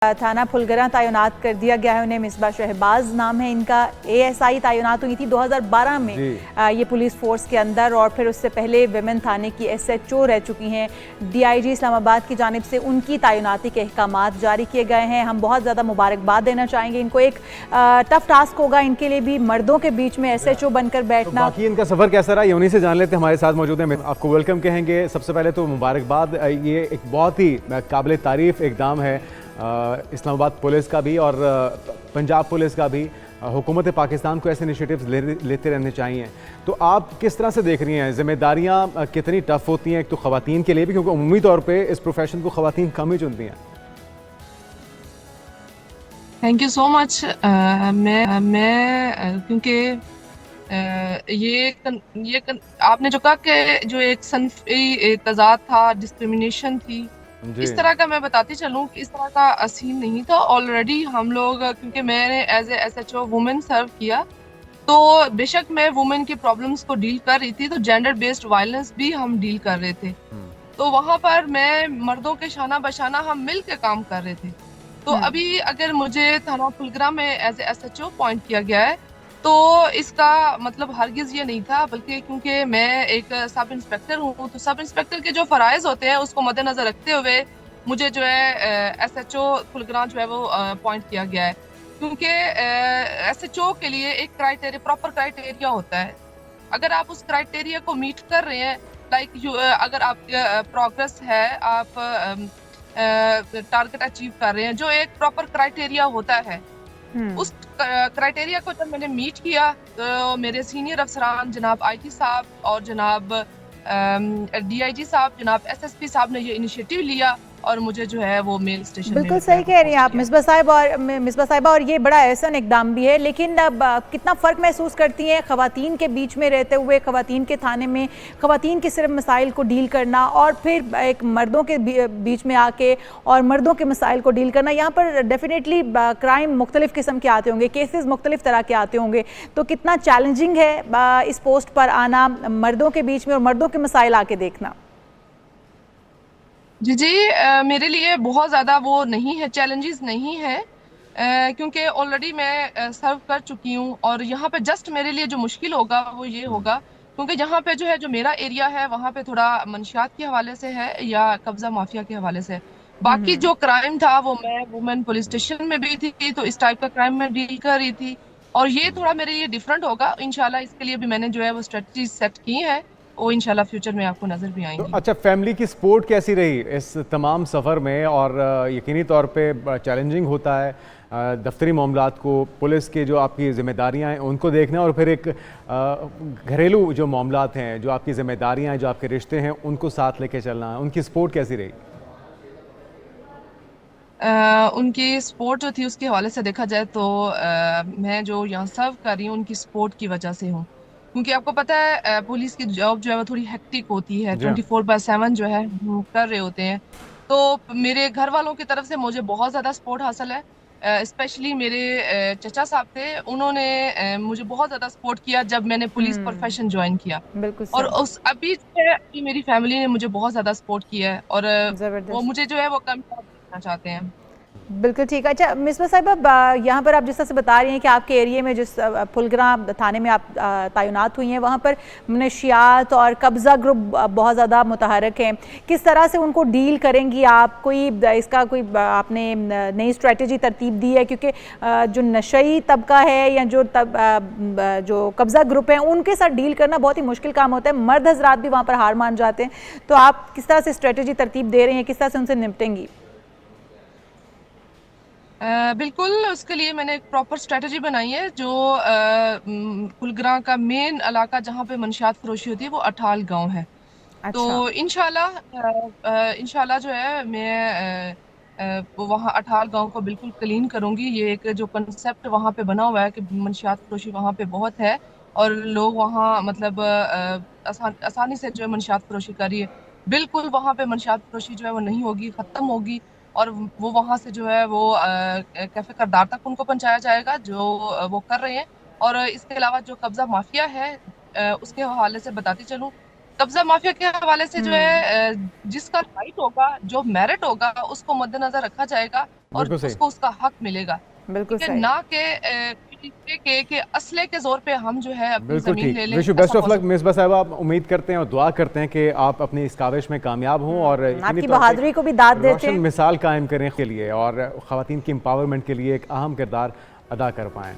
थाना फुलगरा तैनात कर दिया गया है उन्हें। मिसबा शहबाज नाम है इनका। एएसआई तैनात हुई थी 2012 में ये पुलिस फोर्स के अंदर, और फिर उससे पहले विमेन थाने की एसएचओ रह चुकी हैं। डीआईजी इस्लामाबाद की जानिब से उनकी तैनाती के अहकामात जारी किए गए हैं। हम बहुत ज़्यादा मुबारकबाद देना चाहेंगे इनको। एक टफ टास्क होगा इनके लिए भी, मर्दों के बीच में एसएचओ बनकर बैठना। बाकी इनका सफ़र कैसा रहा ये उन्हीं से जान लेते हैं। हमारे साथ मौजूद हैं, आपको वेलकम कहेंगे। सबसे पहले तो मुबारकबाद, ये एक बहुत ही काबिल तारीफ़ इक़दाम है इस्लामाबाद पुलिस का भी और पंजाब पुलिस का भी। हुकूमत पाकिस्तान को ऐसे इनिशिएटिव्स लेते रहने चाहिए। तो आप किस तरह से देख रही हैं, जिम्मेदारियां कितनी टफ होती हैं एक तो ख़वातीन के लिए भी, क्योंकि उम्मी तौर पे इस प्रोफेशन को ख़वातीन कम ही चुनती हैं। Thank you so much. मैं क्योंकि आपने जो कहा कि जो एक सनफी तजाद था, डिस्क्रिमिनेशन थी, इस तरह का मैं बताती चलूं कि इस तरह का सीन नहीं था। ऑलरेडी हम लोग, क्योंकि मैंने एज ए एसएचओ वुमेन सर्व किया, तो बेशक मैं वुमेन की प्रॉब्लम्स को डील कर रही थी, तो जेंडर बेस्ड वायलेंस भी हम डील कर रहे थे। तो वहां पर मैं मर्दों के शाना बशाना हम मिल के काम कर रहे थे। तो अभी अगर मुझे थाना फुलगरा में एज ए एसएचओ अपॉइंट किया गया है, तो इसका मतलब हरगिज ये नहीं था, बल्कि क्योंकि मैं एक सब इंस्पेक्टर हूँ, तो सब इंस्पेक्टर के जो फराइज होते हैं उसको मद्देनजर रखते हुए मुझे जो है एसएचओ फुलगरा जो है वो अपॉइंट किया गया है। क्योंकि एसएचओ के लिए एक प्रॉपर क्राइटेरिया होता है। अगर आप उस क्राइटेरिया को मीट कर रहे हैं, अगर आप प्रोग्रेस है, आप टारगेट अचीव कर रहे हैं, जो एक प्रॉपर क्राइटेरिया होता है, उस क्राइटेरिया को जब मैंने मीट किया, तो मेरे सीनियर अफसरान जनाब आईटी साहब और जनाब डीआईजी साहब, जनाब एसएसपी साहब ने ये इनिशिएटिव लिया और मुझे जो है वो मेल स्टेशन बिल्कुल सही कह रही हैं आप मिसबा साहिबा, और ये बड़ा एहसन इकदाम भी है। लेकिन अब कितना फ़र्क महसूस करती हैं ख़वातीन के बीच में रहते हुए, ख़वातीन के थाने में ख़वातीन के सिर्फ मसाइल को डील करना, और फिर एक मर्दों के बीच में आके और मर्दों के मसाइल को डील करना। यहाँ पर डेफिनेटली क्राइम मुख्तलिफ़ किस्म के आते होंगे, केसेस मुख्तलिफ़ तरह के आते होंगे, तो कितना चैलेंजिंग है इस पोस्ट पर आना, मर्दों के बीच में और मर्दों के मसाइल आके देखना। जी जी, मेरे लिए बहुत ज़्यादा वो नहीं है, चैलेंजेस नहीं है, क्योंकि ऑलरेडी मैं सर्व कर चुकी हूँ। और यहाँ पे जस्ट मेरे लिए जो मुश्किल होगा वो ये होगा, क्योंकि यहाँ पे जो है, जो मेरा एरिया है, वहाँ पे थोड़ा मंशियात के हवाले से है या कब्जा माफिया के हवाले से। बाकी जो क्राइम था वो मैं वुमेन पुलिस स्टेशन में भी थी, तो इस टाइप का क्राइम में डील कर रही थी, और ये थोड़ा मेरे लिए डिफरेंट होगा इंशाल्लाह। इसके लिए भी मैंने जो है वो स्ट्रेटजी सेट की है, वो इंशाल्लाह फ्यूचर में आपको नजर भी आएंगी। तो अच्छा, फैमिली की सपोर्ट कैसी रही इस तमाम सफ़र में? और यकीनी तौर पे चैलेंजिंग होता है दफ्तरी मामलात को, पुलिस के जो आपकी ज़िम्मेदारियां हैं उनको देखना, और फिर एक घरेलू जो मामलात हैं, जो आपकी ज़िम्मेदारियां हैं, जो आपके रिश्ते हैं, उनको साथ लेके चलना है। उनकी सपोर्ट कैसी रही? उनकी सपोर्ट जो थी उसके हवाले से देखा जाए तो मैं जो यहाँ सर्व कर रही हूँ उनकी सपोर्ट की वजह से हूँ। क्योंकि आपको पता है पुलिस की जॉब जो है वो थोड़ी हेक्टिक होती है, 24/7 जो है हम कर रहे होते हैं। तो मेरे घर वालों की तरफ से मुझे बहुत ज़्यादा सपोर्ट हासिल है। स्पेशली मेरे चचा साहब थे, उन्होंने मुझे बहुत ज़्यादा सपोर्ट किया जब मैंने पुलिस प्रोफेशन ज्वाइन किया। और उस अभी जो है, अभी मेरी फैमिली ने मुझे बहुत ज़्यादा सपोर्ट किया है, और वो मुझे जो है वो कामयाब देखना चाहते हैं। बिल्कुल ठीक है। अच्छा मिसबा साहिबा, यहाँ पर आप जिस तरह से बता रही हैं कि आपके एरिया में जिस फुलगरा थाने में आप तैनात हुई हैं, वहाँ पर मनशियात और कब्ज़ा ग्रुप बहुत ज़्यादा मुतहरक हैं। किस तरह से उनको डील करेंगी आप? कोई इसका कोई आपने नई स्ट्रेटजी तरतीब दी है? क्योंकि जो नशई तबका है या जो कब्ज़ा ग्रुप हैं, उनके साथ डील करना बहुत ही मुश्किल काम होता है। मर्द हजरात भी वहाँ पर हार मान जाते हैं। तो आप किस तरह से स्ट्रेटजी तरतीब दे रही हैं, किस तरह से उनसे निपटेंगी? बिल्कुल, उसके लिए मैंने एक प्रॉपर स्ट्रेटजी बनाई है। जो फुलगरा का मेन इलाका जहाँ पे मंशियात फरोशी होती है वो अठाल गांव है। अच्छा। तो इंशाल्लाह जो है मैं वहाँ अठाल गांव को बिल्कुल क्लीन करूंगी। ये एक जो कंसेप्ट वहाँ पे बना हुआ है कि मंशियात फरोशी वहाँ पे बहुत है, और लोग वहाँ मतलब आसानी से जो है मंशियात फरोशी कर रही है। बिल्कुल वहाँ पे मंशियात फरोशी जो है वो नहीं होगी, खत्म होगी, और वो वहां से जो है वो कैफे करदार तक उनको पहुंचाया जाएगा जो वो कर रहे हैं। और इसके अलावा जो कब्जा माफिया है, उसके हवाले से बताती चलूं, कब्जा माफिया के हवाले से जो है जिसका राइट होगा, जो मेरिट होगा, उसको मद्देनजर रखा जाएगा और बिल्कुल सही। उसको उसका हक मिलेगा। बिल्कुल ठीक है, सही। ना के असले के जोर पे हम जो है अपनी बिल्कुल जमीन ठीक। ले लें। विश यू बेस्ट ऐसा ऑफ लक possible मिसबा साहब। आप उम्मीद करते हैं और दुआ करते हैं कि आप अपनी इस काविश में कामयाब हों और यकीनी आपकी तौर पे बहादुरी को भी दाद देते रोशन हैं। मिसाल कायम करें के लिए और ख़वातीन की एम्पावरमेंट के लिए एक अहम किरदार अदा कर पाएँ।